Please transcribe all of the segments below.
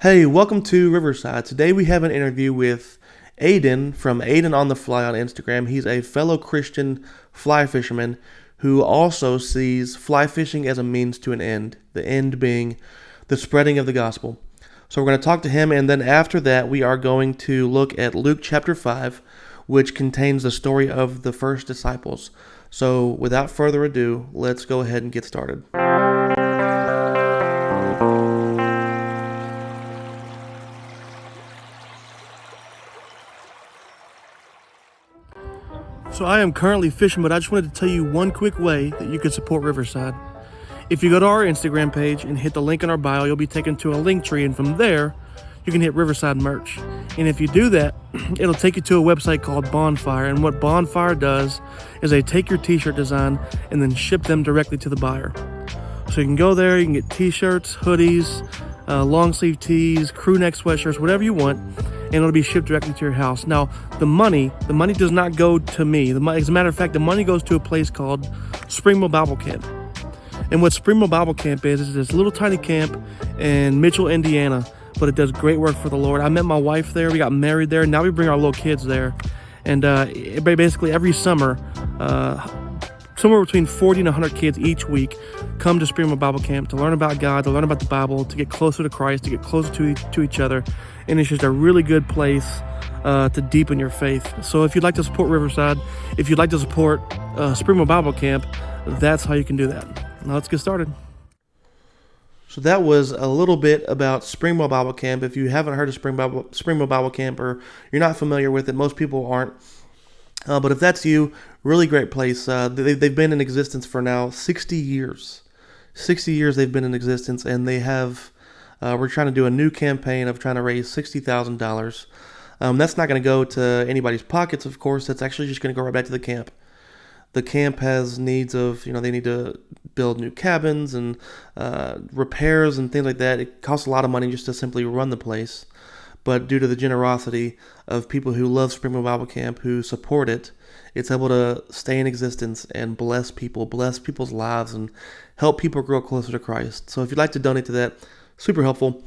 Hey, welcome to Riverside. Today we have an interview with Aidan from Aidan on the Fly on Instagram. He's a fellow Christian fly fisherman who also sees fly fishing as a means to an end, the end being the spreading of the gospel. So we're going to talk to him, and then after that, we are going to look at Luke chapter 5, which contains the story of the first disciples. So without further ado, let's go ahead and get started. So I am currently fishing, but I just wanted to tell you one quick way that you can support Riverside. If you go to our Instagram page and hit the link in our bio, you'll be taken to a link tree, and from there, you can hit Riverside merch. And if you do that, it'll take you to a website called Bonfire. And what Bonfire does is they take your t-shirt design and then ship them directly to the buyer. So you can go there, you can get t-shirts, hoodies, long sleeve tees, crew neck sweatshirts, whatever you want, and it'll be shipped directly to your house. Now, the money does not go to me. As a matter of fact, the money goes to a place called Springville Bible Camp. And what Springville Bible Camp is this little tiny camp in Mitchell, Indiana, but it does great work for the Lord. I met my wife there, we got married there, now we bring our little kids there. And basically every summer, somewhere between 40 and 100 kids each week come to Springville Bible Camp to learn about God, to learn about the Bible, to get closer to Christ, to get closer to each other. And it's just a really good place to deepen your faith. So if you'd like to support Riverside, if you'd like to support Springville Bible Camp, that's how you can do that. Now let's get started. So that was a little bit about Springville Bible Camp. If you haven't heard of Springville Bible Camp, or you're not familiar with it, most people aren't. But if that's you, really great place. They've been in existence for now 60 years. 60 years they've been in existence, and they have. We're trying to do a new campaign of trying to raise $60,000. That's not going to go to anybody's pockets, of course. That's actually just going to go right back to the camp. The camp has needs of, they need to build new cabins and repairs and things like that. It costs a lot of money just to simply run the place. But due to the generosity of people who love Springville Bible Camp, who support it, it's able to stay in existence and bless people's lives, and help people grow closer to Christ. So if you'd like to donate to that, super helpful.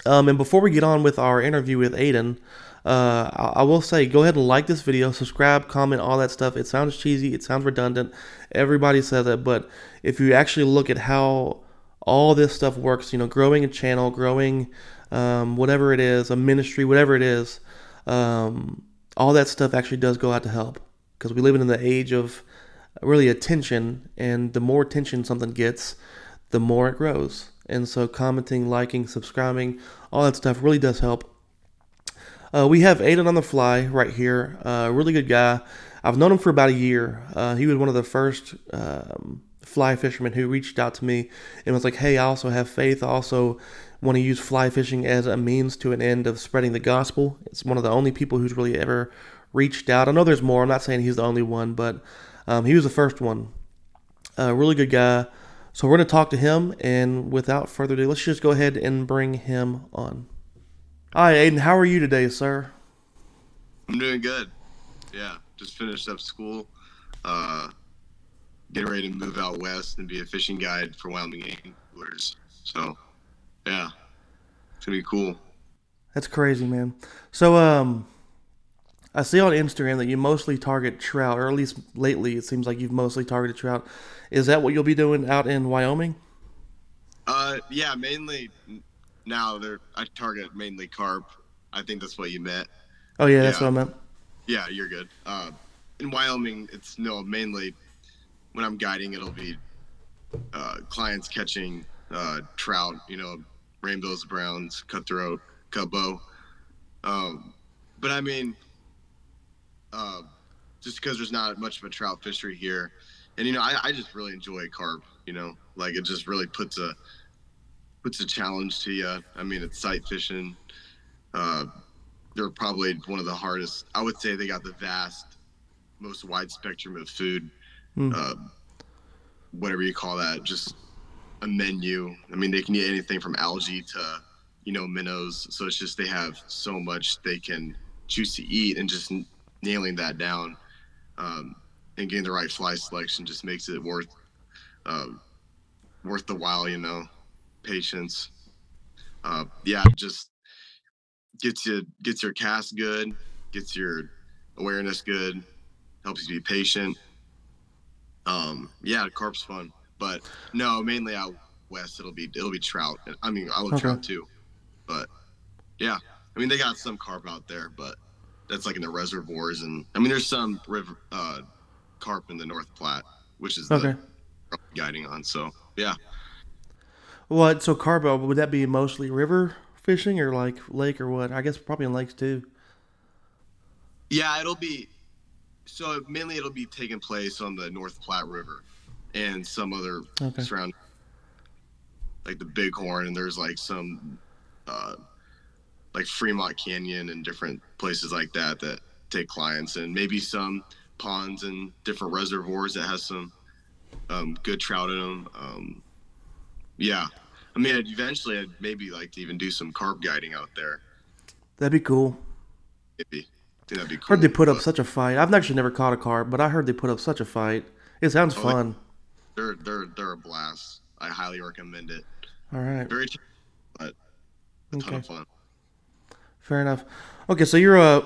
And before we get on with our interview with Aidan, I will say, go ahead and like this video, subscribe, comment, all that stuff. It sounds cheesy, it sounds redundant. Everybody says it, but if you actually look at how all this stuff works, growing a channel, growing whatever it is, a ministry, whatever it is, all that stuff actually does go out to help, because we live in the age of really attention, and the more attention something gets, the more it grows. And so commenting, liking, subscribing, all that stuff really does help. We have Aidan on the Fly right here, really good guy. I've known him for about a year. He was one of the first fly fishermen who reached out to me and was like, hey, I also have faith. I also want to use fly fishing as a means to an end of spreading the gospel. It's one of the only people who's really ever reached out. I know there's more. I'm not saying he's the only one, but he was the first one. Really good guy. So we're going to talk to him, and without further ado, let's just go ahead and bring him on. Hi, Aidan. How are you today, sir? I'm doing good. Yeah, just finished up school. Getting ready to move out west and be a fishing guide for Wyoming anglers. So, yeah, it's gonna be cool. That's crazy, man. So, I see on Instagram that you mostly target trout, or at least lately it seems like you've mostly targeted trout. Is that what you'll be doing out in Wyoming? Yeah, mainly now I target mainly carp. I think that's what you meant. Oh yeah, that's Yeah, what I meant. yeah, you're good. In Wyoming, it's mainly when I'm guiding, it'll be clients catching trout, rainbows, browns, cutthroat, cutbow. Um, but I mean, uh, just because there's not much of a trout fishery here, and I just really enjoy carp. Like it just really puts a challenge to you. I mean, it's sight fishing. Uh, they're probably one of the hardest. I would say they got the most wide spectrum of food. Hmm. Uh, Whatever you call that, just a menu. I mean, they can eat anything from algae to, minnows. So it's just they have so much they can choose to eat, and just nailing that down, and getting the right fly selection just makes it uh, worth the while. Patience. Yeah, just gets your cast good, gets your awareness good, helps you be patient. Yeah, carp's fun, but no, mainly out west it'll be trout. I mean, I love Okay. trout too, but yeah, I mean they got some carp out there, but that's like in the reservoirs, and I mean there's some river carp in the North Platte, which is the Okay. guiding on. So yeah, What? So carbo, would that be mostly river fishing or like lake or what? I guess probably in lakes too. yeah, it'll be so mainly it'll be taking place on the North Platte River and some other Okay. surrounding like the Bighorn, and there's like some uh like Fremont Canyon and different places like that that take clients, and maybe some ponds and different reservoirs that has some good trout in them. Yeah, I mean, eventually I'd maybe like to even do some carp guiding out there. That'd be cool. Maybe I think that'd be Heard they cool. put up But such a fight. I've actually never caught a carp, but I heard they put up such a fight. It sounds oh, fun. they're a blast. I highly recommend it. All right. Very cheap, but a ton Okay. of fun. Fair enough. Okay, so you're a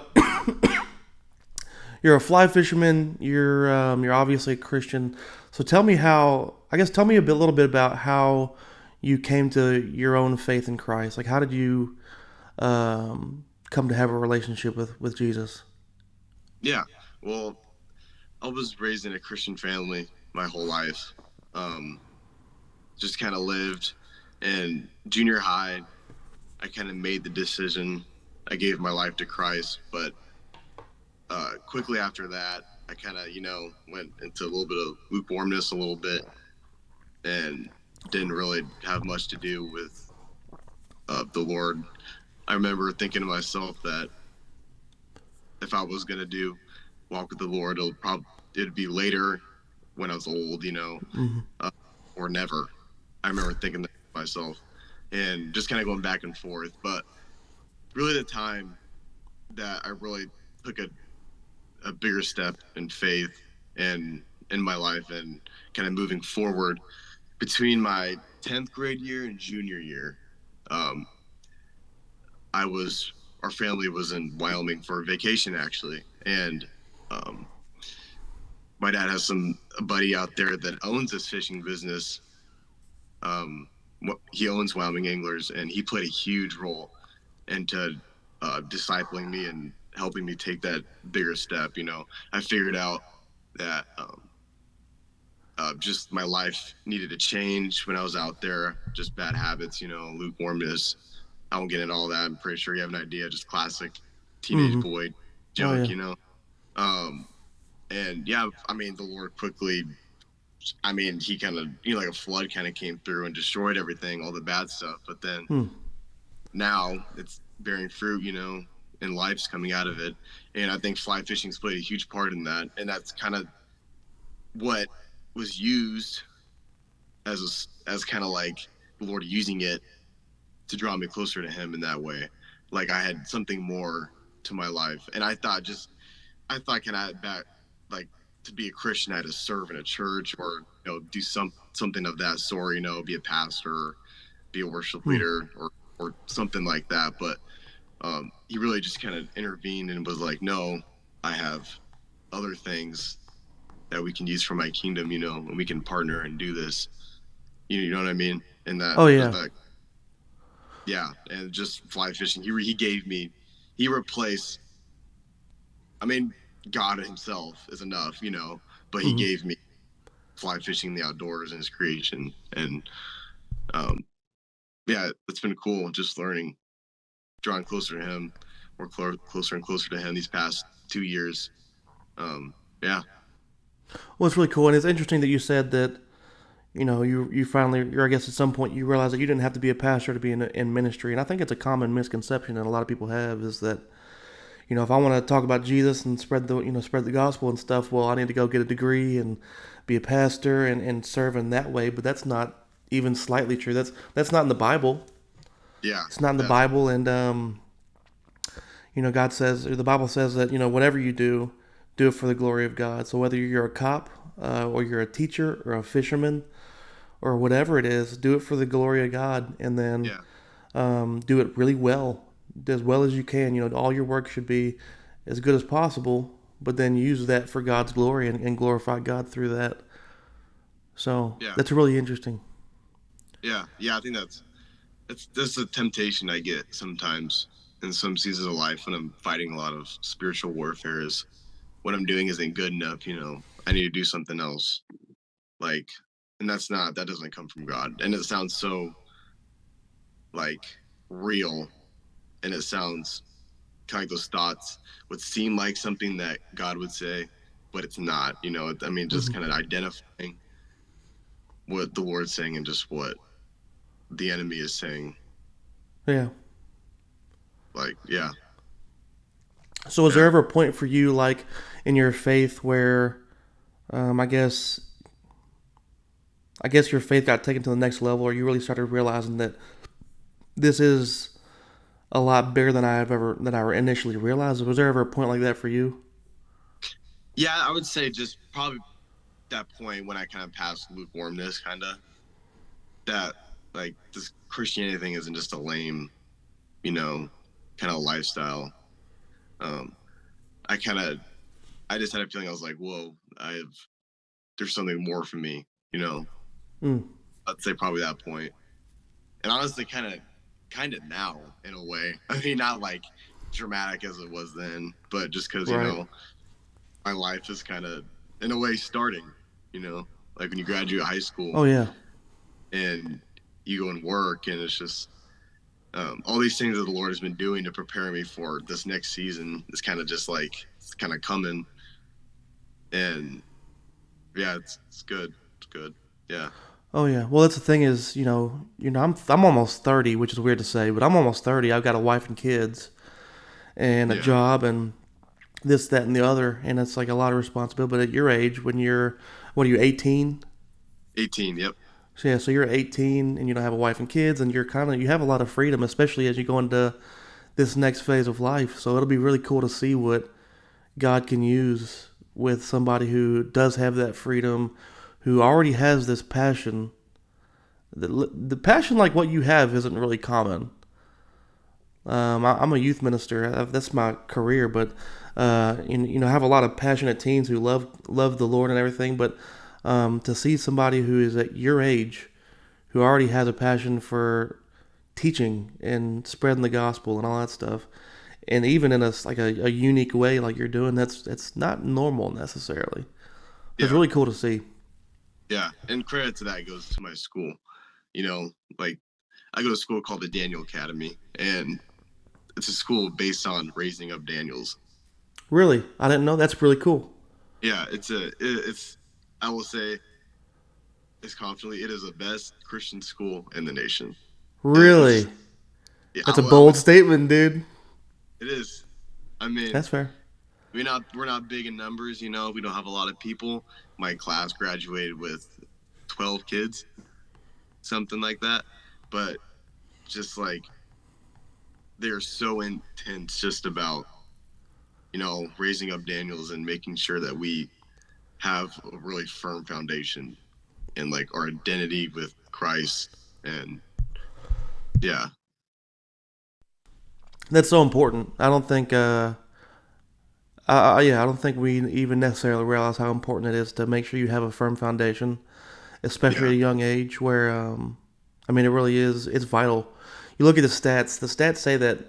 fly fisherman. You're obviously a Christian. So tell me how. I guess tell me little bit about how you came to your own faith in Christ. Like how did you come to have a relationship with Jesus? Yeah. Well, I was raised in a Christian family my whole life. Um, just kind of lived in junior high. I kind of made the decision. I gave my life to Christ, but quickly after that, I kind of, went into a little bit of lukewarmness a little bit and didn't really have much to do with the Lord. I remember thinking to myself that if I was going to do walk with the Lord, it'd be later when I was old, Mm-hmm. uh, or never. I remember thinking that to myself and just kind of going back and forth. But really, the time that I really took a bigger step in faith and in my life and kind of moving forward between my 10th grade year and junior year. Um, I was, our family was in Wyoming for vacation actually. And um, my dad has a buddy out there that owns this fishing business. Um, he owns Wyoming Anglers, and he played a huge role into discipling me and helping me take that bigger step. I figured out that just my life needed to change when I was out there. Just bad habits, lukewarmness. I won't get into all that. I'm pretty sure you have an idea. Just classic teenage Mm-hmm. boy Oh junk. yeah. Um, and yeah, I mean, the Lord quickly. I mean, he kind of, like a flood kind of came through and destroyed everything, all the bad stuff. But then Hmm. now it's bearing fruit, and life's coming out of it. And I think fly fishing's played a huge part in that. And that's kind of what was used as kind of like the Lord using it to draw me closer to Him in that way. Like I had something more to my life, and I thought kind of back like to be a Christian, I had to serve in a church or do something of that sort. Be a pastor, be a worship Hmm. leader, or something like that. But he really just kind of intervened and was like, no, I have other things that we can use for my kingdom, and we can partner and do this. You know what I mean? And that Oh was yeah. that, yeah. And just fly fishing, he gave me, he replaced. I mean, God Himself is enough, but He Mm-hmm. gave me fly fishing, the outdoors, and His creation, and um, yeah, it's been cool just learning, drawing closer to Him, or closer and closer to Him these past 2 years. Yeah, Well, it's really cool, and it's interesting that you said that you finally, I guess at some point you realized that you didn't have to be a pastor to be in ministry, and I think it's a common misconception that a lot of people have is that if I want to talk about Jesus and spread the gospel and stuff, well, I need to go get a degree and be a pastor and serve in that way. But that's not even slightly true. That's not in the Bible. yeah, It's not in the definitely. Bible, and God says, or the Bible says that whatever you do it for the glory of God. So whether you're a cop or you're a teacher or a fisherman or whatever it is, do it for the glory of God. And then Yeah, do it really well, as well as you can. All your work should be as good as possible, but then use that for God's glory and glorify God through that. So Yeah. that's really interesting. Yeah. I think that's a temptation I get sometimes in some seasons of life when I'm fighting a lot of spiritual warfare. Is what I'm doing isn't good enough. I need to do something else. Like, and that doesn't come from God. And it sounds so like real, and it sounds kind of like those thoughts would seem like something that God would say, but it's not. I mean, just Hmm. kind of identifying what the Lord's saying and just what the enemy is saying. Yeah. Like, yeah, So was there yeah, ever a point for you, like in your faith, where um, I guess I guess your faith got taken to the next level, or you really started realizing that this is a lot bigger than I initially realized? Was there ever a point like that for you? yeah. I would say just probably that point when I kind of passed lukewarmness, kind of that like this Christianity thing isn't just a lame, you know, kind of lifestyle. Um, I kind of I just had a feeling I was like, whoa, there's something more for me, you know. Mm, I'd say probably that point, and honestly, kind of now in a way. I mean, not like dramatic as it was then, but just because right. my life is kind of in a way starting, you know, like when you graduate high school Oh yeah. and you go and work, and it's just all these things that the Lord has been doing to prepare me for this next season is kind of just like it's kind of coming, and yeah, it's good, it's good, yeah, Oh yeah. Well, that's the thing is, I'm almost 30, which is weird to say, but I'm almost 30. I've got a wife and kids and a yeah, job and this, that, and the other, and it's like a lot of responsibility. But at your age, when you're, what are you, 18? 18, yep, So yeah, so you're 18 and you don't have a wife and kids, and you have a lot of freedom, especially as you go into this next phase of life. So it'll be really cool to see what God can use with somebody who does have that freedom, who already has this passion. The passion like what you have isn't really common. I'm a youth minister. That's my career, but I have a lot of passionate teens who love the Lord and everything. But to see somebody who is at your age, who already has a passion for teaching and spreading the gospel and all that stuff, and even in a unique way like you're doing, that's not normal necessarily. It's yeah, really cool to see. yeah. And credit to that goes to my school. Like I go to a school called the Daniel Academy, and it's a school based on raising up Daniels. Really, I didn't know. That's really cool. Yeah, it's I will say as confidently it is the best Christian school in the nation. It's Really, yeah, that's a I bold would statement, dude. it is. I mean, That's fair. we're not big in numbers. We don't have a lot of people. My class graduated with 12 kids, something like that. But just like they're so intense, just about raising up Daniels and making sure that we have a really firm foundation and like our identity with Christ. And yeah, That's so important. I don't think. Yeah, I don't think we even necessarily realize how important it is to make sure you have a firm foundation, especially yeah, at a young age. Where, I mean, it really is. It's vital. You look at the stats. The stats say that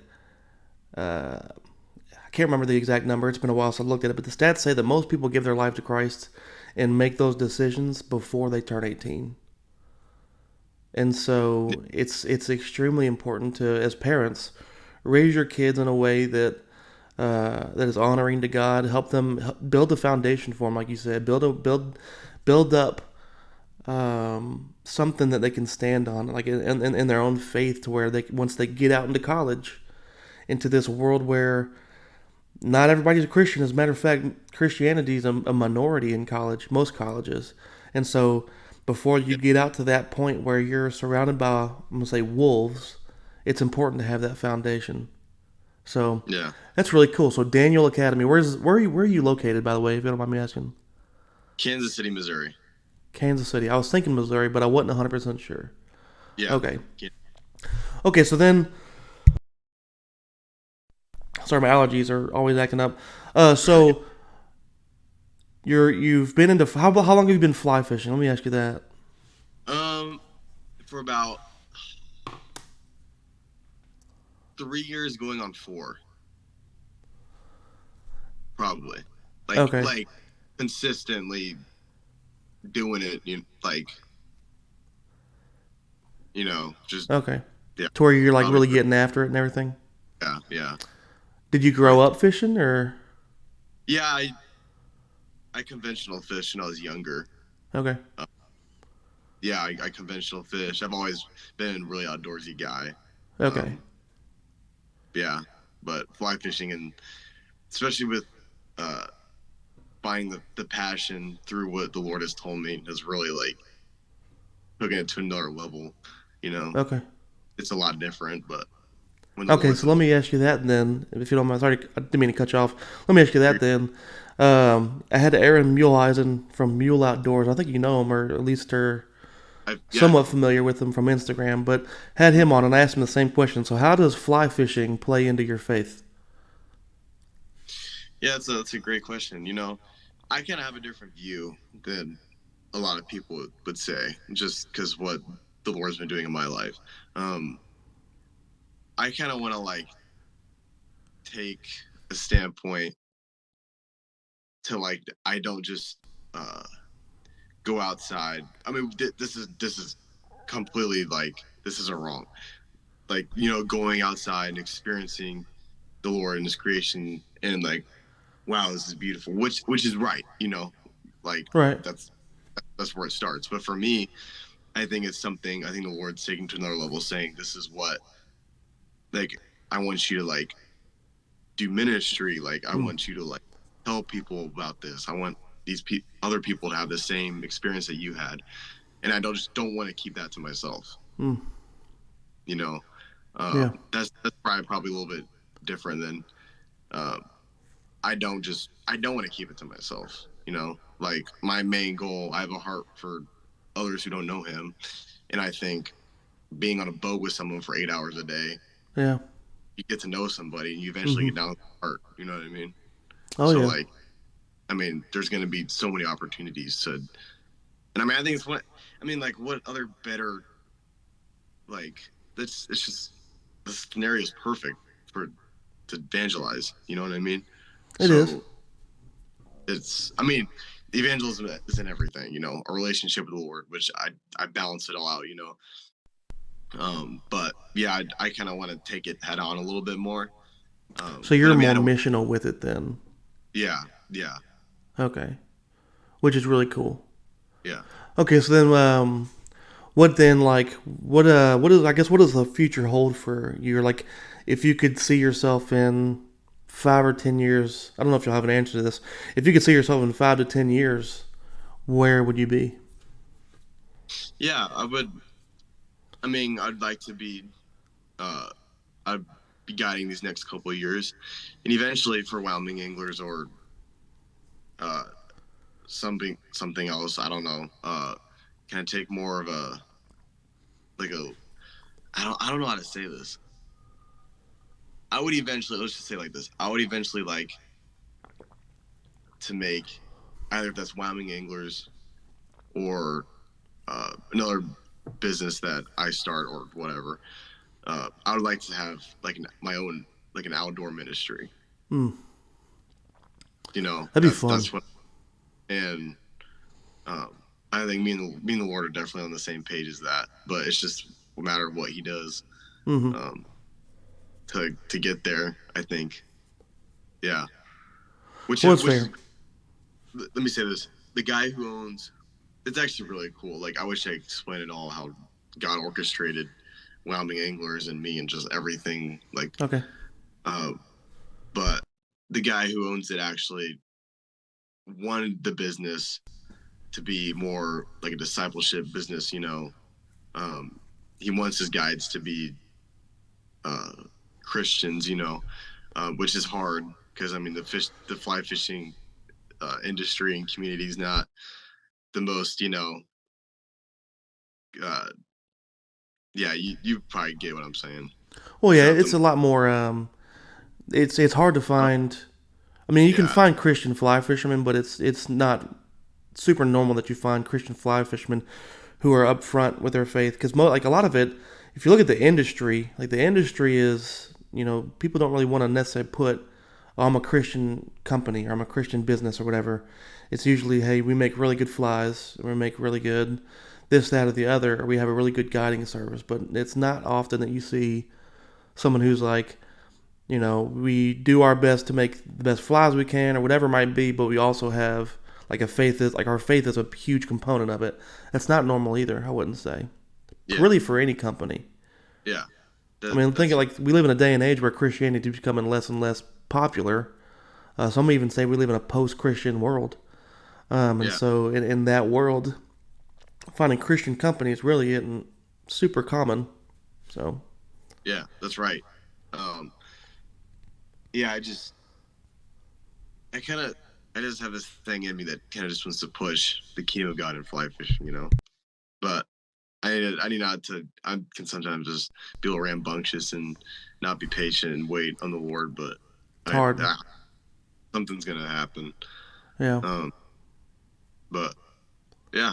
I can't remember the exact number. It's been a while since I looked at it, but the stats say that most people give their life to Christ and make those decisions before they turn 18. And so it's extremely important to, as parents, raise your kids in a way that is honoring to God. Help build a foundation for them, like you said. Build up something that they can stand on, like in their own faith, to where they once they get out into college, into this world where not everybody's a Christian. As a matter of fact, Christianity is a minority in college, most colleges, and so before you yeah, get out to that point where you're surrounded by, I'm gonna say, wolves, it's important to have that foundation. So yeah. that's really cool. So Daniel Academy, where are you located, by the way, if you don't mind me asking? Kansas City, Missouri. Kansas City. I was thinking Missouri, but I wasn't 100% sure. Yeah. Okay. Okay, so then, sorry, my allergies are always acting up. Right. So you've been into how long have you been fly fishing? Let me ask you that. Um, for about 3 years, going on four, probably. Okay, Like consistently doing it. Just okay. yeah, To where you're like probably really three. getting after it and everything. Yeah, yeah, Did you probably. grow up fishing or? Yeah, I conventional fish when I was younger. Okay, Uh, yeah, I conventional fish. I've always been a really outdoorsy guy. okay, Um, yeah, but fly fishing, and especially with uh finding the passion through what the Lord has told me, has really like taken it to another level. You know, okay. it's a lot different, but when the Okay, Lord's so let involved, me ask you that then, if you don't mind. Sorry, I didn't mean to cut you off. Let me ask you that you're, then. I had Aaron Muleisen from Mule Outdoors. I think you know him, or at least are yeah, somewhat familiar with him from Instagram. But had him on and I asked him the same question. So, how does fly fishing play into your faith? yeah, that's a great question. I kind of have a different view than a lot of people would say, just because what the Lord's been doing in my life. Um, I kind of want to like take a standpoint to like I don't just uh go outside. I mean, this is completely like this isn't wrong. Like going outside and experiencing the Lord and His creation, and like, wow, this is beautiful. Which is right. Like Right. that's that's where it starts. But for me, I think it's something. I think the Lord's taking to another level, saying this is what, like, I want you to like do ministry. Like I Mm, want you to like tell people about this. I want these other people to have the same experience that you had, and I don't want to keep that to myself. mm, You know, yeah. that's probably a little bit different than um, I don't want to keep it to myself. Like my main goal, I have a heart for others who don't know Him, and I think being on a boat with someone for 8 hours a day, Yeah. you get to know somebody, and you eventually Mm-hmm. get down to the heart. You know what I mean? Oh So yeah. like, I mean, there's going to be so many opportunities to, and I mean, I think it's what, I mean, like, what other better, like, that's, it's just, the scenario is perfect for, to evangelize. You know what I mean? It is. So I mean, evangelism is in everything, a relationship with the Lord, which I balance it all out. But yeah, I kind of want to take it head on a little bit more. So But you're I mean, more I don't, missional with it then. yeah, yeah, Okay. Which is really cool. yeah. Okay, so then what then like what is I guess what does the future hold for you? Like if you could see yourself in 5 or 10 years, I don't know if you'll have an answer to this. If you could see yourself in 5 to 10 years, where would you be? Yeah, I would. I mean, I'd like to be. Uh, I'd be guiding these next couple of years, and eventually for Wyoming anglers or uh, something else. I don't know. Can I take more of a like a? I don't know how to say this. I would eventually, let's just say like this. I would eventually like to make, either if that's Wyoming anglers or another business that I start or whatever. I would like to have like my own, like an outdoor ministry. Hmm, that'd be fun. That's what. And I think me and the Lord are definitely on the same page as that. But it's just a matter of what He does Hmm. um, to get there. I think, yeah. Which Well, is it's which fair. is let me say this: the guy who owns, it's actually really cool. Like I wish I could explain it all, how God orchestrated Wyoming anglers and me and just everything. Like, Okay. uh, but the guy who owns it actually wanted the business to be more like a discipleship business. Um, he wants his guides to be uh, Christians. Which is hard because I mean the fly fishing industry and community is not the most uh, Yeah, you probably get what I'm saying. Well, It's yeah, not it's the a lot more. It's hard to find. I mean, you can yeah find Christian fly fishermen, but it's not super normal that you find Christian fly fishermen who are upfront with their faith. Because like a lot of it, if you look at the industry, like the industry is, people don't really want to necessarily put, oh, I'm a Christian company or I'm a Christian business or whatever. It's usually, hey, we make really good flies, we make really good this, that, or the other, or we have a really good guiding service. But it's not often that you see someone who's like, we do our best to make the best flies we can or whatever it might be, but we also have like a faith is like our faith is a huge component of it. That's not normal either, I wouldn't say. yeah Really for any company. yeah I mean, think that's of like we live in a day and age where Christianity is becoming less and less popular. Some even say we live in a post-Christian world, and yeah so in that world, finding Christian companies really isn't super common. So yeah that's right. Um, yeah, I kind of I just have this thing in me that kind of just wants to push the kingdom of God in fly fishing. But I need not to. I can sometimes just be a little rambunctious and not be patient and wait on the Lord. But it's hard. something's gonna happen. Yeah, Um, but yeah,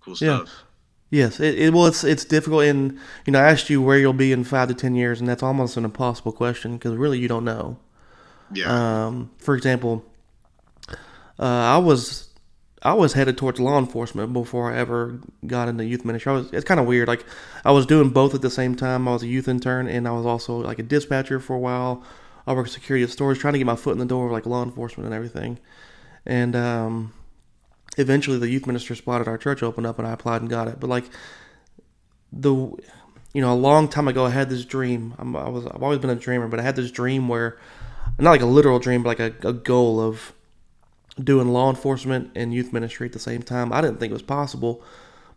cool yeah. stuff. Yes, well, it's difficult, and I asked you where you'll be in 5 to 10 years, and that's almost an impossible question because really you don't know. Yeah, For example, I was headed towards law enforcement before I ever got into youth ministry. It's kind of weird. Like I was doing both at the same time. I was a youth intern, and I was also like a dispatcher for a while. I worked security at stores, trying to get my foot in the door of like law enforcement and everything. And eventually, the youth minister spotted our church open up, and I applied and got it. But like the a long time ago, I had this dream. I've always been a dreamer, but I had this dream where, not like a literal dream, but like a goal of doing law enforcement and youth ministry at the same time. I didn't think it was possible,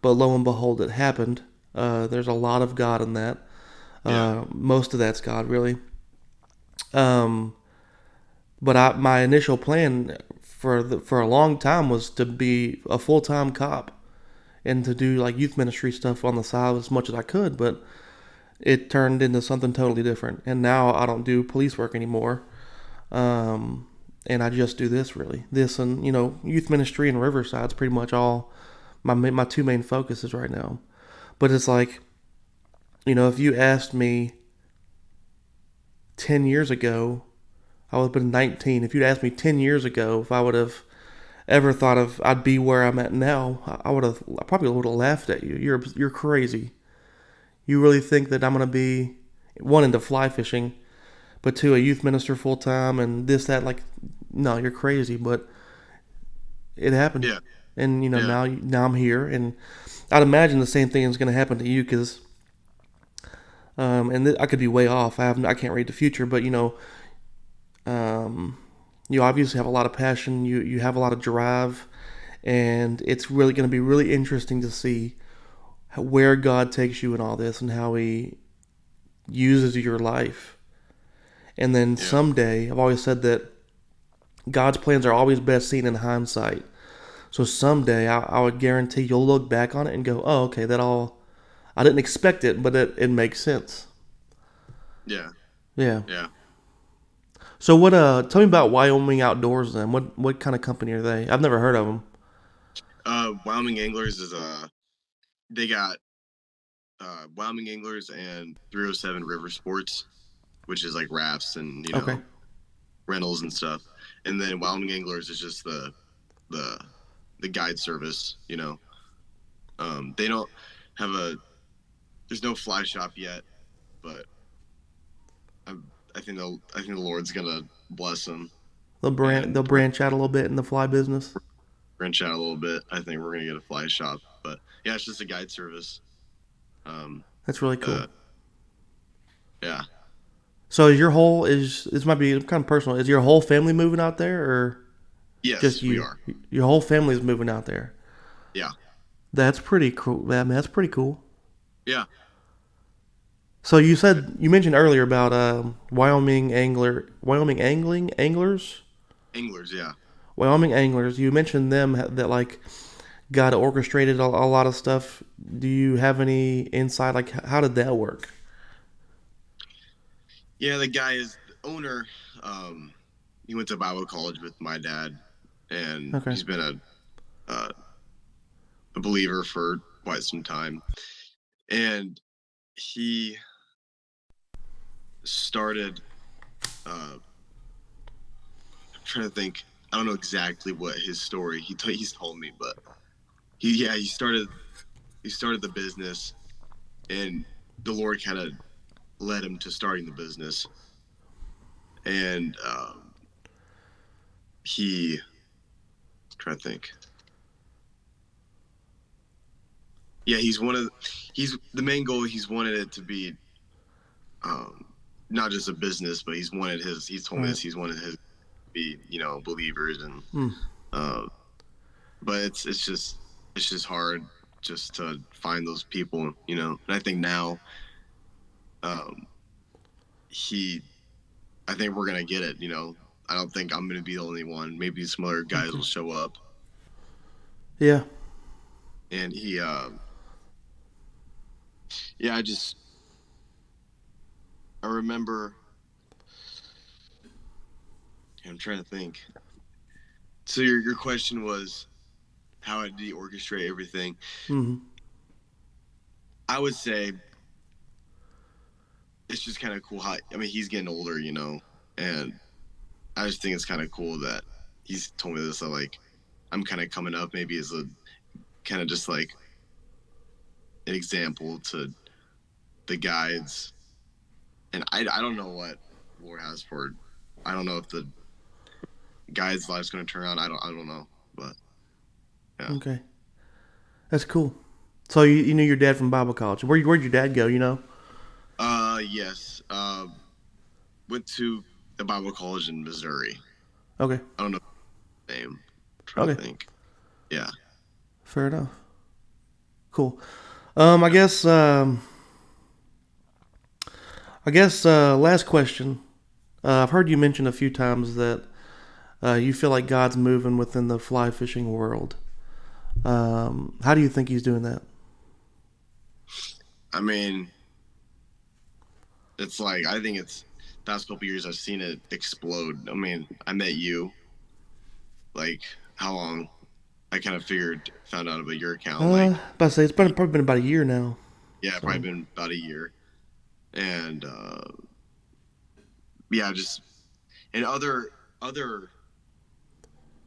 but lo and behold, it happened. There's a lot of God in that. yeah, Most of that's God, really. Um, but my initial plan for a long time was to be a full time cop and to do like youth ministry stuff on the side as much as I could. But it turned into something totally different. And now I don't do police work anymore. And I just do this really. This and youth ministry and Riverside's pretty much all my two main focuses right now. But it's like if you asked me 10 years ago, I would have been 19. If you'd asked me 10 years ago if I would have ever thought of I'd be where I'm at now, I probably would have laughed at you. You're crazy. You really think that I'm gonna be one into fly fishing, but two a youth minister full time and this that like no, you're crazy. But it happened, yeah, and yeah, now I'm here, and I'd imagine the same thing is going to happen to you because I could be way off. I can't read the future, but you obviously have a lot of passion. You have a lot of drive, and it's really going to be really interesting to see where God takes you in all this and how He uses your life. And then yeah, someday, I've always said that God's plans are always best seen in hindsight. So someday, I would guarantee you'll look back on it and go, "Oh, okay, that all I didn't expect it, but it makes sense." yeah, Yeah. yeah. So what? Tell me about Wyoming Outdoors then. What kind of company are they? I've never heard of them. Wyoming Anglers is they got Wyoming Anglers and 307 River Sports, which is like rafts and Okay. rentals and stuff. And then Wyoming Anglers is just the the guide service. They don't have a there's no fly shop yet, but I I think the Lord's gonna bless them They'll and branch out a little bit in the fly business. branch out a little bit. I think we're gonna get a fly shop, but yeah, it's just a guide service. Um, That's really cool. uh, yeah, So is your whole is this might be kind of personal? Is your whole family moving out there, or just yes, we you? are. Your whole family is moving out there. Yeah, That's pretty cool. I mean, that's pretty cool. yeah, So you mentioned earlier about Wyoming anglers, anglers. Yeah, Wyoming anglers. You mentioned them that like God orchestrated a lot of stuff. Do you have any insight? Like, how did that work? Yeah, the guy is the owner. Um, he went to Bible college with my dad, and Okay. he's been a believer for quite some time. And he started. I'm trying to think. I don't know exactly what his story. He's told me, but he started the business, and the Lord kind of led him to starting the business, and he I'm trying to think. Yeah, he's the main goal. He's wanted it to be um, not just a business, but he's told me Right. this. He's wanted his to be believers, and Hmm. uh, but it's just hard just to find those people. And I think now um, he I think we're gonna get it. I don't think I'm gonna be the only one. Maybe some other guys Okay. will show up, Yeah. and yeah, I remember. I'm trying to think. So your question was, how did he orchestrate everything? Hmm. I would say it's just kind of cool how I mean he's getting older, and I just think it's kind of cool that he's told me this. So like I'm kind of coming up maybe as a kind of just like an example to the guides, and I don't know what Lord has for. I don't know if the guide's life's going to turn out. I don't know, but yeah. Okay. That's cool. So you knew your dad from Bible college. Where'd your dad go? You know? Yes. Went to the Bible college in Missouri. Okay. I don't know the name. I'm trying to Okay. think. Yeah. Fair enough. Cool. Um, I guess. Um, I guess. Last question. I've heard you mention a few times that you feel like God's moving within the fly fishing world. How do you think He's doing that? I mean, it's like I think it's past couple years I've seen it explode. I mean, I met you like how long? I kind of found out about your account like About to say it's a been probably been about a year now. yeah, probably So been about a year, and yeah, just and other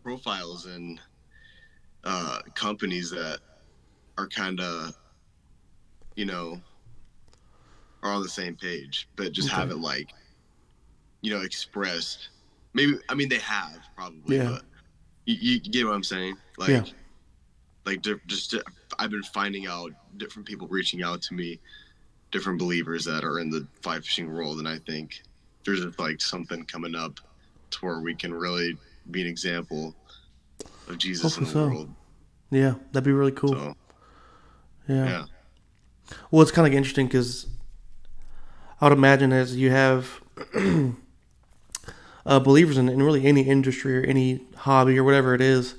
profiles and companies that are kind of you know are on the same page, but just okay. haven't like expressed. Maybe I mean they have probably, Yeah. but you get what I'm saying? Yeah. Like I've been finding out different people reaching out to me, different believers that are in the fly fishing world, and I think there's like something coming up to where we can really be an example of Jesus in Hopefully the so. world. Yeah, that'd be really cool. So Yeah. yeah, Well, it's kind of interesting because I would imagine as you have believers in really any industry or any hobby or whatever it is,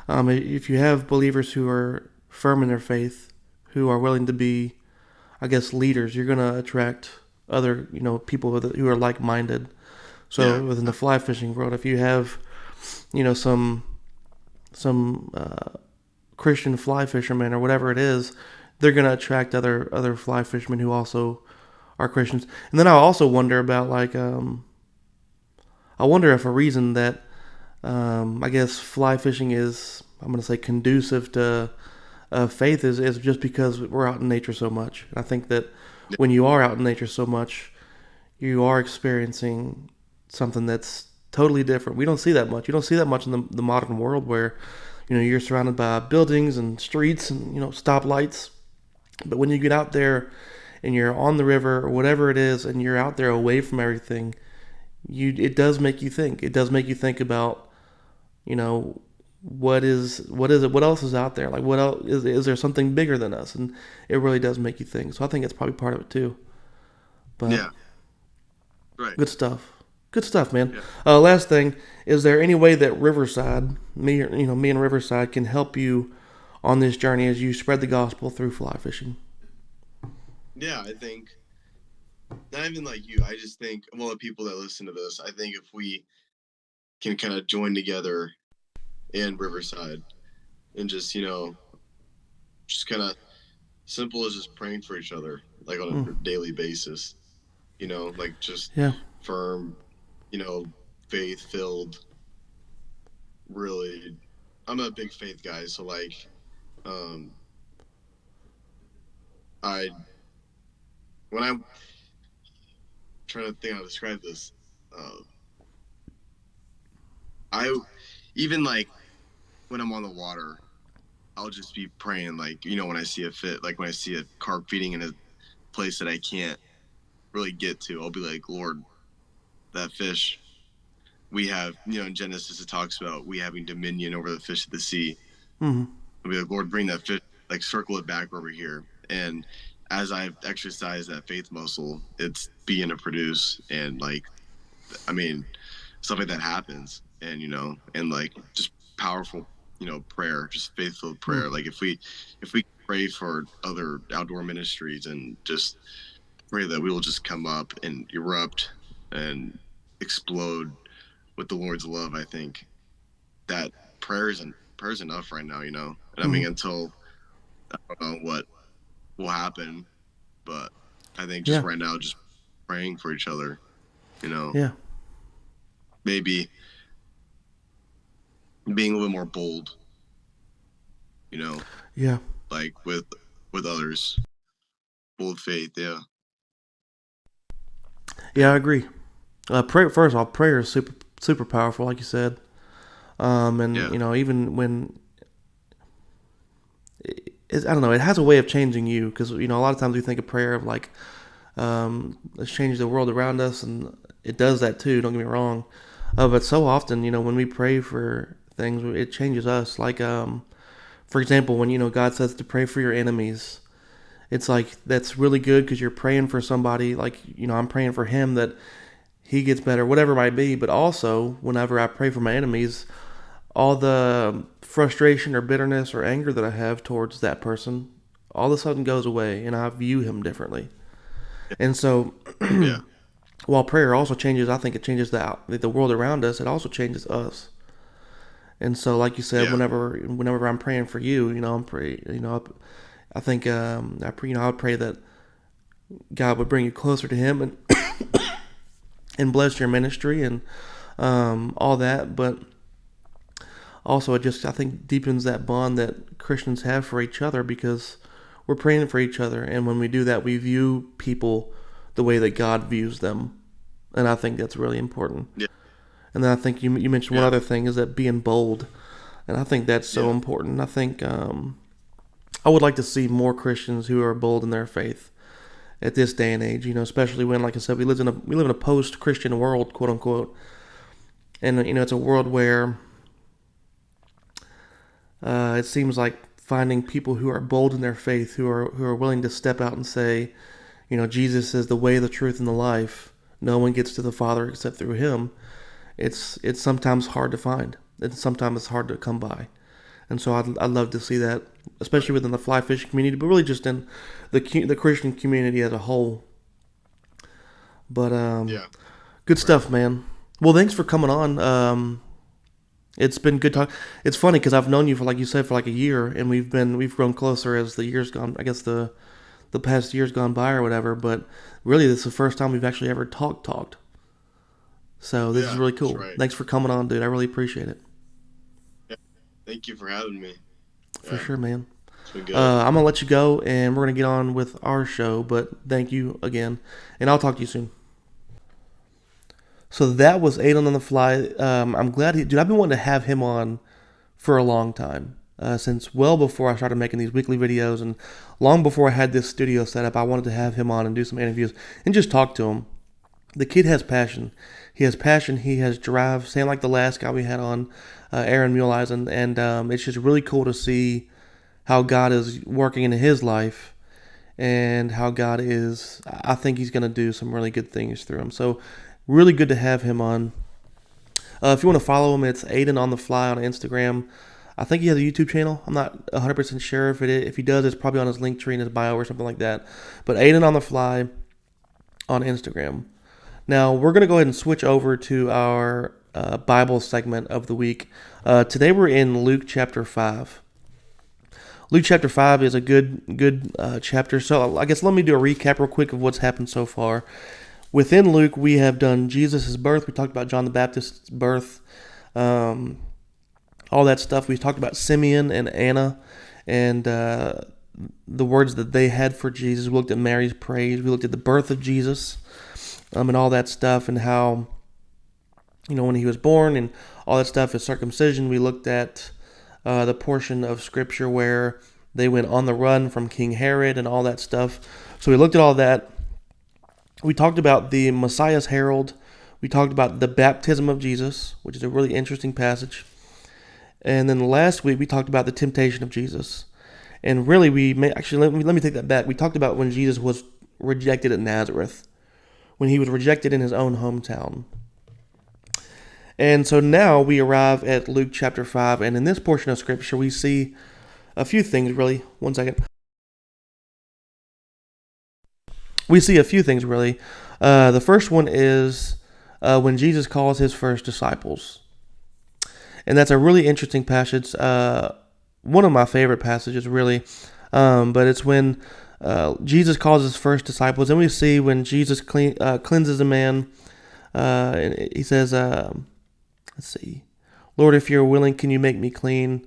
if you have believers who are firm in their faith, who are willing to be, I guess, leaders, you're going to attract other, people who are like-minded. yeah, So within the fly fishing world, if you have, some Christian fly fishermen or whatever it is, they're going to attract other fly fishermen who also are Christians. And then I also wonder about I wonder if a reason that I guess fly fishing is, I'm going to say, conducive to faith is just because we're out in nature so much. I think that when you are out in nature so much, you are experiencing something that's totally different. We don't see that much. You don't see that much in the modern world where, you're surrounded by buildings and streets and, stoplights. But when you get out there and you're on the river or whatever it is and you're out there away from everything, it does make you think. It does make you think about, you know, what else is out there? Like what else is there something bigger than us? And it really does make you think. So I think it's probably part of it too. But yeah, right, good stuff. Good stuff, man. yeah. Last thing, is there any way that Riverside, me and Riverside, can help you on this journey as you spread the gospel through fly fishing? Yeah, I think not even like you. I just think of all the people that listen to this. I think if we can kind of join together in Riverside and just just kind of simple as just praying for each other like on Mm. a daily basis. Like just Yeah. firm, faith filled. Really, I'm a big faith guy, so like, um, I when I'm trying to think how to describe this, uh, I even like when I'm on the water, I'll just be praying like when I see a fit, like when I see a carp feeding in a place that I can't really get to, I'll be like, Lord, that fish we have, in Genesis it talks about we having dominion over the fish of the sea. Mm-hmm. I'll be like, Lord, bring that fish, like circle it back over here. And as I've exercised that faith muscle, it's beginning to produce. And like, I mean, stuff like that happens. And, and like just powerful, prayer, just faithful Mm. prayer. Like if we pray for other outdoor ministries and just pray that we will just come up and erupt and explode with the Lord's love, I think that prayer's enough right now, And I Mm-hmm. mean, until I don't know what will happen, but I think just Yeah. right now, just praying for each other, you know, Yeah. maybe being a little more bold, you know, Yeah. like with others, bold faith, yeah, Yeah, yeah, I agree. Pray first of all, prayer is super powerful, like you said. And yeah, even when I don't know, it has a way of changing you because a lot of times we think of prayer of like let's change the world around us, and it does that too. Don't get me wrong, but so often when we pray for things, it changes us. Like for example, when God says to pray for your enemies, it's like that's really good because you're praying for somebody. Like I'm praying for him that he gets better, whatever it might be. But also, whenever I pray for my enemies, all the frustration or bitterness or anger that I have towards that person all of a sudden goes away and I view him differently. And so yeah, while prayer also changes, I think it changes the world around us, it also changes us. And so like you said, yeah, whenever I'm praying for you, I'm praying, I think I pray, I would pray that God would bring you closer to him and bless your ministry and all that, but also it just I think deepens that bond that Christians have for each other because we're praying for each other, and when we do that, we view people the way that God views them, and I think that's really important. yeah, And then I think you mentioned one yeah, other thing is that being bold, and I think that's so yeah, important. I think I would like to see more Christians who are bold in their faith at this day and age. Especially when, like I said, we live in a post-Christian world, quote unquote, and it's a world where it seems like finding people who are bold in their faith, who are willing to step out and say, Jesus is the way, the truth, and the life. No one gets to the Father except through Him. It's sometimes hard to find. And sometimes it's hard to come by. And so I'd love to see that, especially right, within the fly fishing community, but really just in the Christian community as a whole. But yeah, good right, stuff, man. Well, thanks for coming on. It's been good talk. It's funny because I've known you for, like you said, for like a year, and we've grown closer as the years gone. I guess the past years gone by or whatever. But really, this is the first time we've actually ever talked. So this is yeah, really that's cool. right. Thanks for coming on, dude. I really appreciate it. Yeah. Thank you for having me. For Yeah, sure, man. it's been good. I'm gonna let you go, and we're gonna get on with our show. But thank you again, and I'll talk to you soon. So that was Aidan on the fly. I'm glad dude. I've been wanting to have him on for a long time. Since well before I started making these weekly videos, and long before I had this studio set up, I wanted to have him on and do some interviews and just talk to him. The kid has passion. He has passion. He has drive. Same like the last guy we had on, Aaron Muleisen, and it's just really cool to see how God is working in his life and how God is. I think He's going to do some really good things through him. So, really good to have him on. If you want to follow him, it's Aidan on the Fly on Instagram. I think he has a YouTube channel. I'm not 100% sure if he does. It's probably on his link tree in his bio or something like that. But Aidan on the Fly on Instagram. Now we're gonna go ahead and switch over to our Bible segment of the week. Today we're in Luke chapter 5. Luke chapter 5 is a good chapter. So I guess let me do a recap real quick of what's happened so far. Within Luke, we have done Jesus' birth. We talked about John the Baptist's birth, all that stuff. We talked about Simeon and Anna and the words that they had for Jesus. We looked at Mary's praise. We looked at the birth of Jesus and all that stuff, and how, when he was born and all that stuff, his circumcision. We looked at the portion of Scripture where they went on the run from King Herod and all that stuff. So we looked at all that. We talked about the Messiah's herald. We talked about the baptism of Jesus, which is a really interesting passage. And then last week we talked about the temptation of Jesus. And really let me take that back. We talked about when Jesus was rejected at Nazareth, when he was rejected in his own hometown. And so now we arrive at Luke chapter 5, and in this portion of Scripture we see a few things, really. One second. We see a few things, really. The first one is when Jesus calls his first disciples. And that's a really interesting passage. One of my favorite passages, really. But it's when Jesus calls his first disciples. And we see when Jesus cleanses a man. And he says, let's see. Lord, if you're willing, can you make me clean?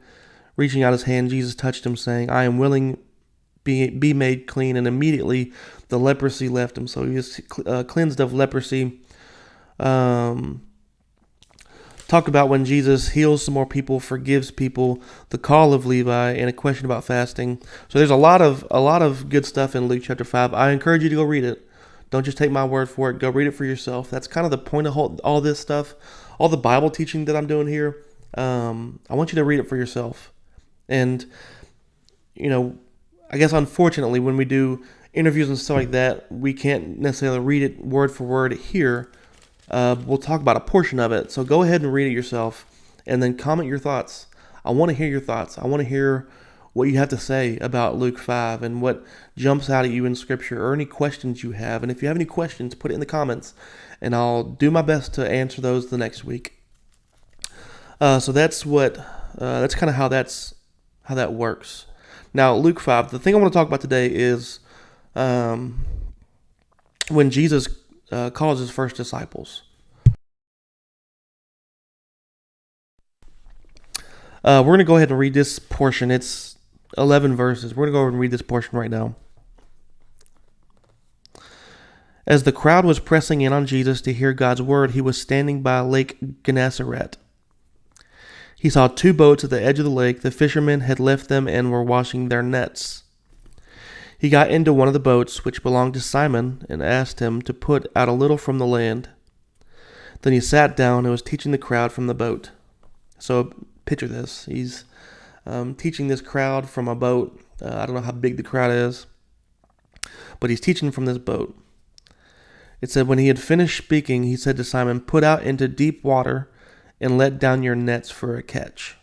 Reaching out his hand, Jesus touched him, saying, I am willing, be made clean. And immediately the leprosy left him. So he was cleansed of leprosy. Talked about when Jesus heals some more people, forgives people, the call of Levi, and a question about fasting. So there's a lot of good stuff in Luke chapter 5. I encourage you to go read it. Don't just take my word for it. Go read it for yourself. That's kind of the point of all this stuff, all the Bible teaching that I'm doing here. I want you to read it for yourself. And, I guess unfortunately when we do interviews and stuff like that, we can't necessarily read it word for word here. We'll talk about a portion of it. So go ahead and read it yourself and then comment your thoughts. I want to hear your thoughts. I want to hear what you have to say about Luke 5 and what jumps out at you in Scripture, or any questions you have. And if you have any questions, put it in the comments and I'll do my best to answer those the next week. So that's kind of how that works. Now, Luke 5, the thing I want to talk about today is when Jesus calls his first disciples. We're going to go ahead and read this portion. It's 11 verses. We're going to go over and read this portion right now. As the crowd was pressing in on Jesus to hear God's word, he was standing by Lake Gennesaret. He saw 2 boats at the edge of the lake. The fishermen had left them and were washing their nets. He got into one of the boats, which belonged to Simon, and asked him to put out a little from the land. Then he sat down and was teaching the crowd from the boat. So picture this. He's teaching this crowd from a boat. I don't know how big the crowd is, but he's teaching from this boat. It said, when he had finished speaking, he said to Simon, put out into deep water and let down your nets for a catch.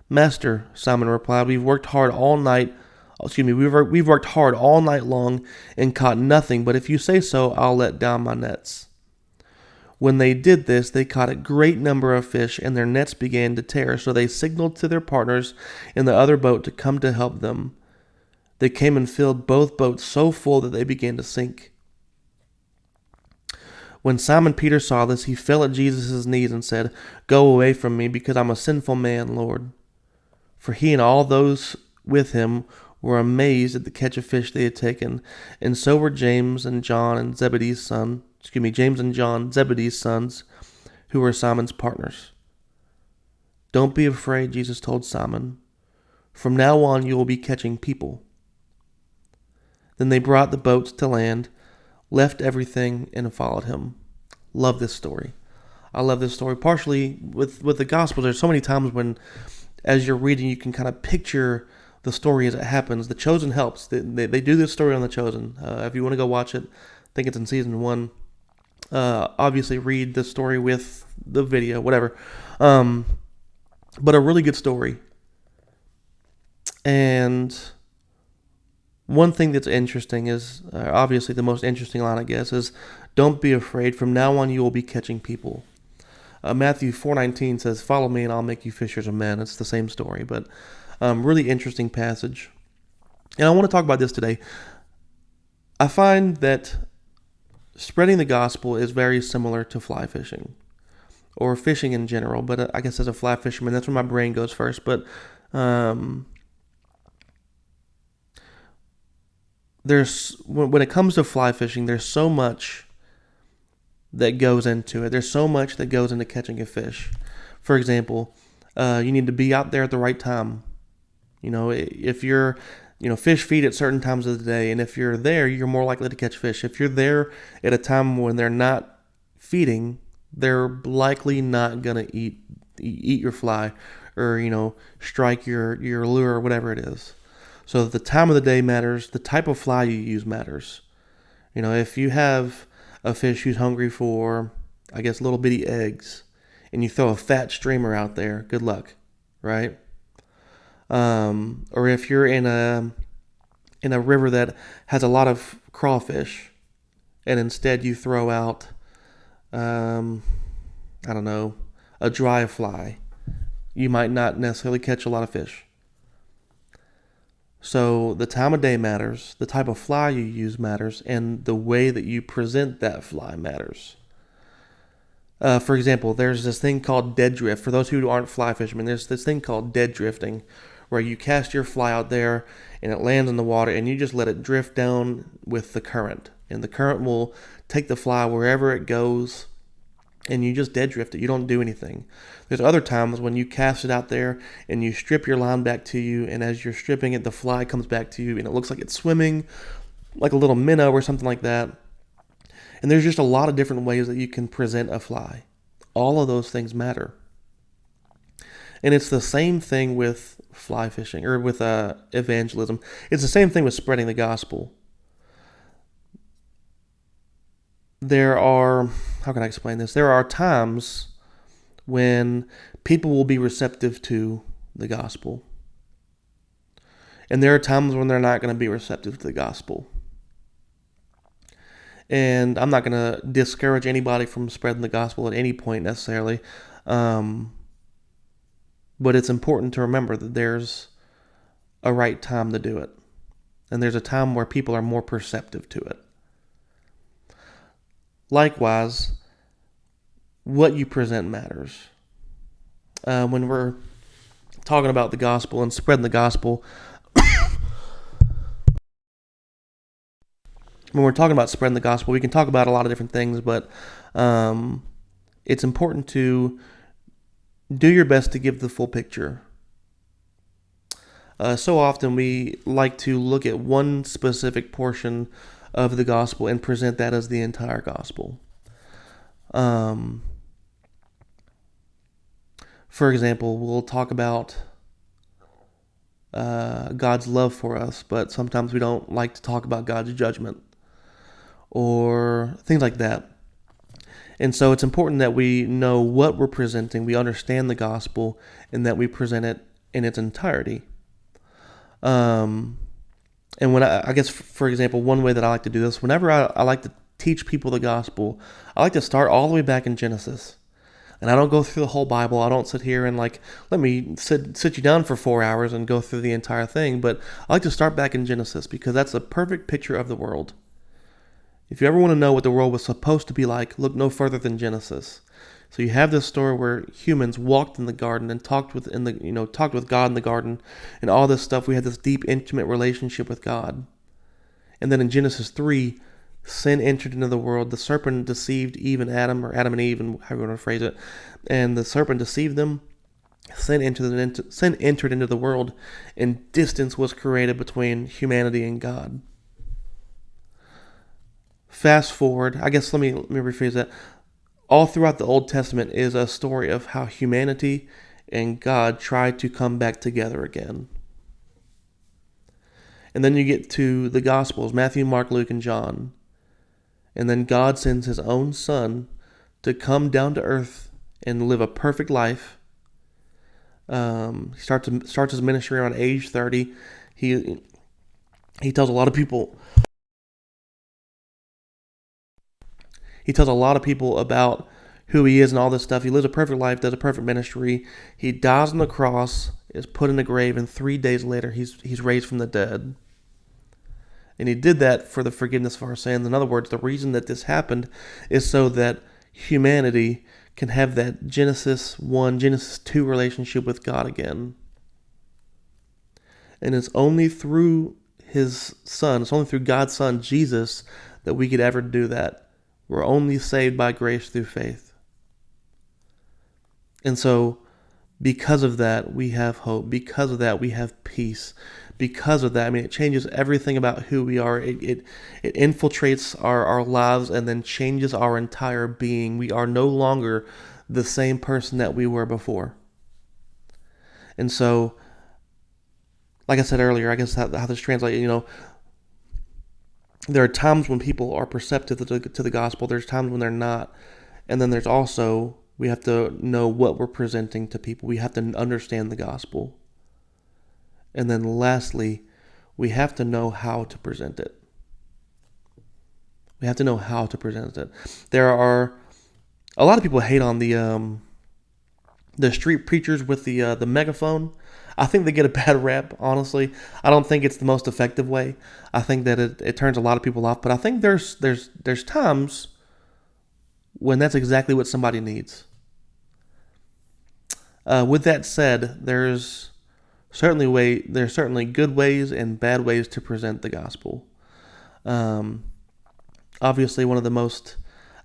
Master, Simon replied, we've worked hard all night long and caught nothing, but if you say so, I'll let down my nets. When they did this, they caught a great number of fish, and their nets began to tear, so they signaled to their partners in the other boat to come to help them. They came and filled both boats so full that they began to sink. When Simon Peter saw this, he fell at Jesus' knees and said, go away from me, because I'm a sinful man, Lord. For he and all those with him were amazed at the catch of fish they had taken, and so were James and John, Zebedee's sons, who were Simon's partners. Don't be afraid, Jesus told Simon. From now on you will be catching people. Then they brought the boats to land, left everything, and followed him. Love this story. I love this story. Partially with the Gospels, there's so many times when, as you're reading, you can kind of picture the story as it happens. The Chosen helps. They do this story on The Chosen. If you want to go watch it, I think it's in season 1. Obviously, read the story with the video, whatever. but a really good story. And one thing that's interesting is, obviously the most interesting line, I guess, is, "Don't be afraid. From now on, you will be catching people." Matthew 4:19 says, "Follow me, and I'll make you fishers of men." It's the same story, but really interesting passage. And I want to talk about this today. I find that spreading the gospel is very similar to fly fishing, or fishing in general. But I guess as a fly fisherman, that's where my brain goes first. But um, when it comes to fly fishing, there's so much that goes into it. There's so much that goes into catching a fish. For example, you need to be out there at the right time. If you're, fish feed at certain times of the day, and if you're there, you're more likely to catch fish. If you're there at a time when they're not feeding, they're likely not gonna eat your fly, or strike your lure, or whatever it is. So the time of the day matters. The type of fly you use matters. If you have a fish who's hungry for, I guess, little bitty eggs, and you throw a fat streamer out there, good luck, right? Or if you're in a river that has a lot of crawfish, and instead you throw out, I don't know, a dry fly, you might not necessarily catch a lot of fish. So the time of day matters, the type of fly you use matters, and the way that you present that fly matters. For example, there's this thing called dead drift. For those who aren't fly fishermen, there's this thing called dead drifting, where you cast your fly out there and it lands in the water, and you just let it drift down with the current. And the current will take the fly wherever it goes, and you just dead drift it. You don't do anything. There's other times when you cast it out there and you strip your line back to you, and as you're stripping it, the fly comes back to you, and it looks like it's swimming, like a little minnow or something like that. And there's just a lot of different ways that you can present a fly. All of those things matter. And it's the same thing with fly fishing, or with evangelism. It's the same thing with spreading the gospel. How can I explain this? There are times when people will be receptive to the gospel. And there are times when they're not going to be receptive to the gospel. And I'm not going to discourage anybody from spreading the gospel at any point necessarily. But it's important to remember that there's a right time to do it. And there's a time where people are more perceptive to it. Likewise, what you present matters. When we're talking about the gospel and spreading the gospel, when we're talking about spreading the gospel, we can talk about a lot of different things, but it's important to do your best to give the full picture. So often we like to look at one specific portion of the gospel and present that as the entire gospel. For example, we'll talk about God's love for us, but sometimes we don't like to talk about God's judgment, or things like that. And so it's important that we know what we're presenting, we understand the gospel, and that we present it in its entirety. And when I guess, for example, one way that I like to do this, whenever I like to teach people the gospel, I like to start all the way back in Genesis. And I don't go through the whole Bible. I don't sit here and let me sit you down for 4 hours and go through the entire thing. But I like to start back in Genesis, because that's a perfect picture of the world. If you ever want to know what the world was supposed to be like, look no further than Genesis. So you have this story where humans walked in the garden and talked with God in the garden, and all this stuff. We had this deep, intimate relationship with God. And then in Genesis 3, sin entered into the world. The serpent deceived Eve and Adam, or Adam and Eve, and however you want to phrase it. And the serpent deceived them. Sin entered into the world, and distance was created between humanity and God. Fast forward, I guess let me rephrase that. All throughout the Old Testament is a story of how humanity and God tried to come back together again. And then you get to the Gospels, Matthew, Mark, Luke, and John. And then God sends his own Son to come down to earth and live a perfect life, He starts his ministry around age 30. He tells a lot of people he tells a lot of people about who he is and all this stuff. He lives a perfect life, does a perfect ministry. He dies on the cross, is put in the grave, and 3 days later he's raised from the dead. And he did that for the forgiveness of our sins. In other words, the reason that this happened is so that humanity can have that Genesis 1, Genesis 2 relationship with God again. And it's only through his son, it's only through God's son, Jesus, that we could ever do that. We're only saved by grace through faith. And so, because of that, we have hope. Because of that, we have peace. Because of that, it changes everything about who we are. It infiltrates our lives and then changes our entire being. We are no longer the same person that we were before. And so, like I said earlier, I guess how this translates, there are times when people are perceptive to the gospel. There's times when they're not. And then there's also, we have to know what we're presenting to people. We have to understand the gospel. And then lastly, we have to know how to present it. We have to know how to present it. There are a lot of people hate on the street preachers with the megaphone. I think they get a bad rap, honestly. I don't think it's the most effective way. I think that it turns a lot of people off. But I think there's times when that's exactly what somebody needs. With that said, there's certainly good ways and bad ways to present the gospel. Obviously, one of the most,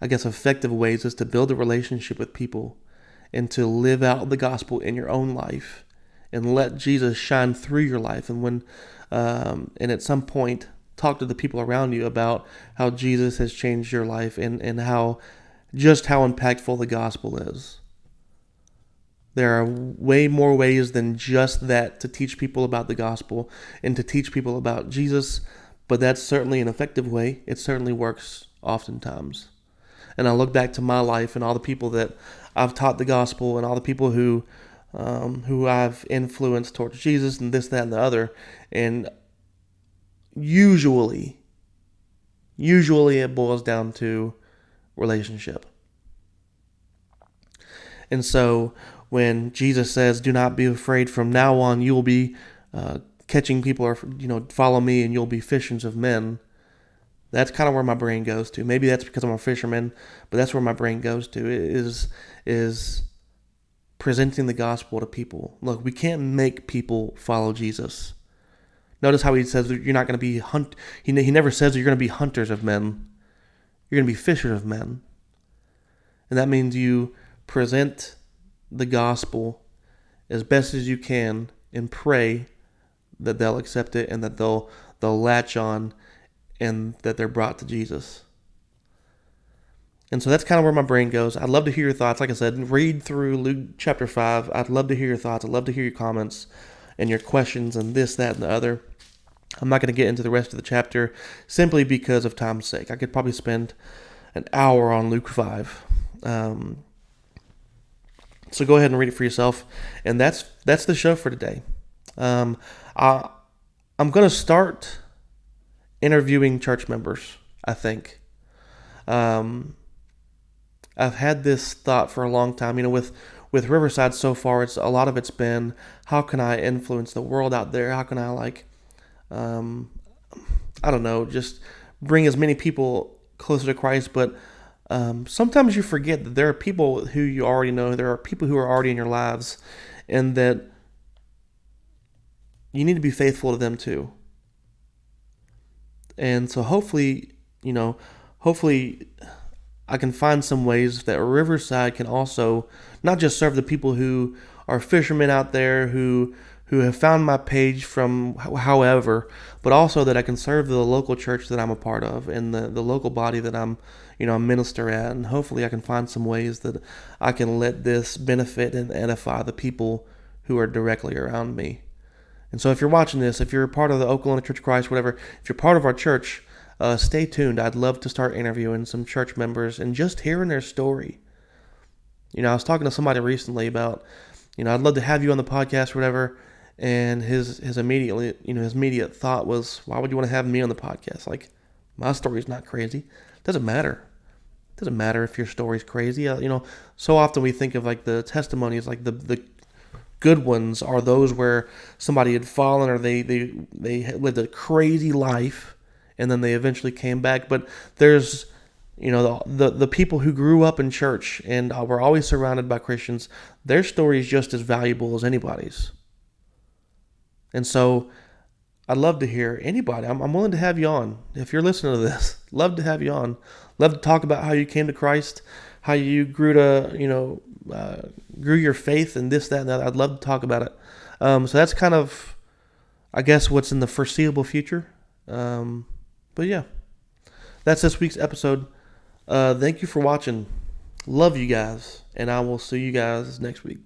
effective ways is to build a relationship with people and to live out the gospel in your own life and let Jesus shine through your life. And and at some point, talk to the people around you about how Jesus has changed your life and how impactful the gospel is. There are way more ways than just that to teach people about the gospel and to teach people about Jesus, but that's certainly an effective way. It certainly works oftentimes. And I look back to my life and all the people that I've taught the gospel and all the people who I've influenced towards Jesus and this, that, and the other, and usually it boils down to relationship. And so when Jesus says, "Do not be afraid. From now on, you will be catching people, or follow me, and you'll be fishers of men." That's kind of where my brain goes to. Maybe that's because I'm a fisherman, but that's where my brain goes to. Is presenting the gospel to people. Look, we can't make people follow Jesus. Notice how he says that you're not going to be He never says that you're going to be hunters of men. You're going to be fishers of men, and that means you present the gospel as best as you can and pray that they'll accept it and that they'll latch on and that they're brought to Jesus. And so that's kind of where my brain goes. I'd love to hear your thoughts. Like I said, read through Luke chapter 5. I'd love to hear your thoughts. I'd love to hear your comments and your questions and this, that, and the other. I'm not going to get into the rest of the chapter simply because of time's sake. I could probably spend an hour on Luke 5. So go ahead and read it for yourself. And that's the show for today. I'm going to start interviewing church members, I think. I've had this thought for a long time. With Riverside so far, a lot of it's been, how can I influence the world out there? How can I I don't know, just bring as many people closer to Christ? But sometimes you forget that there are people who you already know. There are people who are already in your lives, and that you need to be faithful to them too. And so hopefully I can find some ways that Riverside can also not just serve the people who are fishermen out there who have found my page from however, but also that I can serve the local church that I'm a part of and the local body that I'm a minister at. And hopefully I can find some ways that I can let this benefit and edify the people who are directly around me. And so if you're watching this, if you're a part of the Oklahoma Church of Christ, whatever, if you're part of our church, stay tuned. I'd love to start interviewing some church members and just hearing their story. I was talking to somebody recently about I'd love to have you on the podcast or whatever. And his immediate thought was, why would you want to have me on the podcast? Like, my story's not crazy. Doesn't matter. Doesn't matter if your story's crazy. So often we think of like the testimonies, like the good ones are those where somebody had fallen or they lived a crazy life and then they eventually came back. But there's the people who grew up in church and were always surrounded by Christians. Their story is just as valuable as anybody's. And so I'd love to hear anybody. I'm willing to have you on. If you're listening to this, love to have you on. Love to talk about how you came to Christ, how you grew to, grew your faith and this, that, and that. I'd love to talk about it. So that's kind of, I guess, what's in the foreseeable future. But yeah, that's this week's episode. Thank you for watching. Love you guys, and I will see you guys next week.